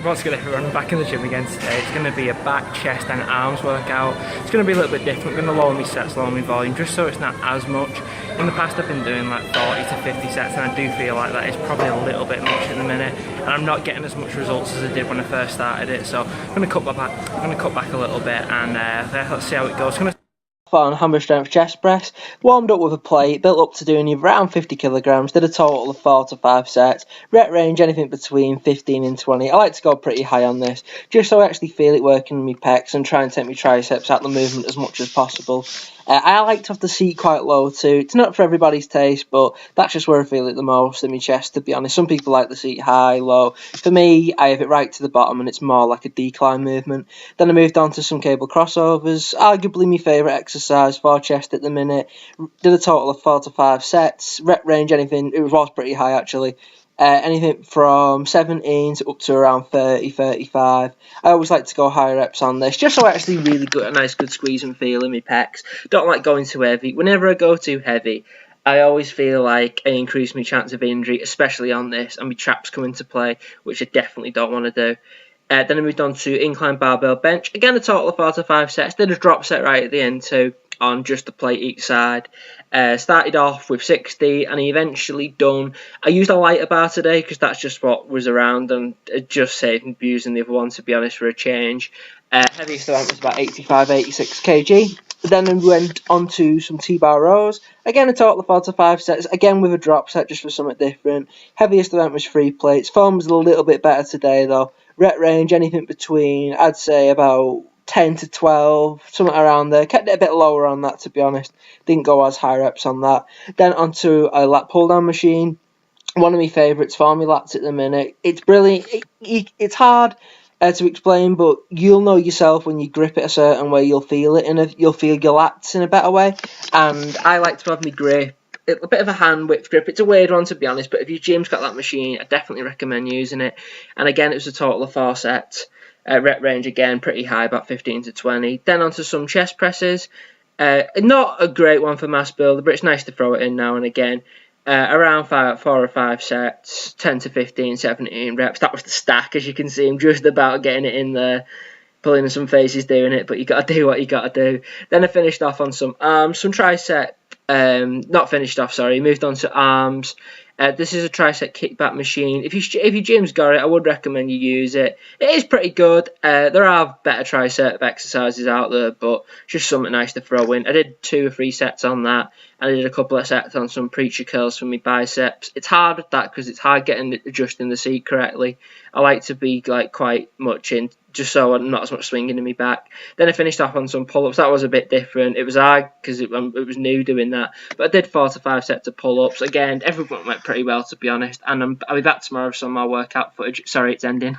What's good everyone, I'm back in the gym again today. It's going to be a back, chest and arms workout. It's going to be a little bit different. I'm going to lower my sets, lower my volume, just so it's not as much. In the past I've been doing like 40 to 50 sets and I do feel like that is probably a little bit much at the minute. And I'm not getting as much results as I did when I first started it. So I'm going to cut back a little bit and let's see how it goes. On hammer strength chest press, warmed up with a plate, built up to doing around 50 kilograms, did a total of 4 to 5 sets, rep range anything between 15 and 20. I like to go pretty high on this, just so I actually feel it working in my pecs and try and take my triceps out the movement as much as possible. I like to have the seat quite low too. It's not for everybody's taste, but that's just where I feel it the most in my chest, to be honest. Some people like the seat high, low. For me, I have it right to the bottom and it's more like a decline movement. Then I moved on to some cable crossovers, arguably my favourite exercise for chest at the minute. Did a total of 4 to 5 sets, rep range anything, it was pretty high actually. Anything from 17 to up to around 30, 35. I always like to go higher reps on this, just so I actually really get a nice good squeeze and feel in my pecs. Don't like going too heavy. Whenever I go too heavy, I always feel like I increase my chance of injury, especially on this, and my traps come into play, which I definitely don't want to do. Then I moved on to incline barbell bench. Again, a total of 4 to 5 sets. Did a drop set right at the end too, on just the plate each side. Started off with 60 and I eventually done. I used a lighter bar today because that's just what was around and it just saved me using the other one, to be honest, for a change. Heaviest event was about 85, 86 kg. Then we went on to some T-bar rows. Again, a total of 4 to 5 sets, again with a drop set just for something different. Heaviest event was 3 plates. Form was a little bit better today though. Rep range, anything between, I'd say about 10 to 12, something around there. Kept it a bit lower on that, to be honest. Didn't go as high reps on that. Then onto a lat pull down machine. One of my favourites for me lats at the minute. It's brilliant. It's hard to explain, but you'll know yourself when you grip it a certain way. You'll feel it, and you'll feel your lats in a better way. And I like to have my grip. A bit of a hand width grip. It's a weird one, to be honest, but if your gym's got that machine, I definitely recommend using it. And again, it was a total of 4 sets. Rep range again pretty high, about 15 to 20. Then onto some chest presses. Not a great one for mass builder, but it's nice to throw it in now and again. Around 4 or 5 sets, 10 to 15, 17 reps. That was the stack, as you can see. I'm just about getting it in there, pulling some faces doing it, but you got to do what you got to do. Then I finished off on some arms, some tricep. Not finished off, sorry. Moved on to arms. This is a tricep kickback machine. If your gym's got it, I would recommend you use it. It is pretty good. There are better tricep exercises out there, but just something nice to throw in. I did 2 or 3 sets on that, and I did a couple of sets on some preacher curls for my biceps. It's hard with that because it's hard adjusting the seat correctly. I like to be like quite much in, just so I'm not as much swinging in my back. Then I finished off on some pull-ups. That was a bit different. It was hard because it was new doing that. But I did 4 to 5 sets of pull-ups. Again, everyone went pretty well, to be honest. And I'll be back tomorrow with some more workout footage. Sorry, it's ending.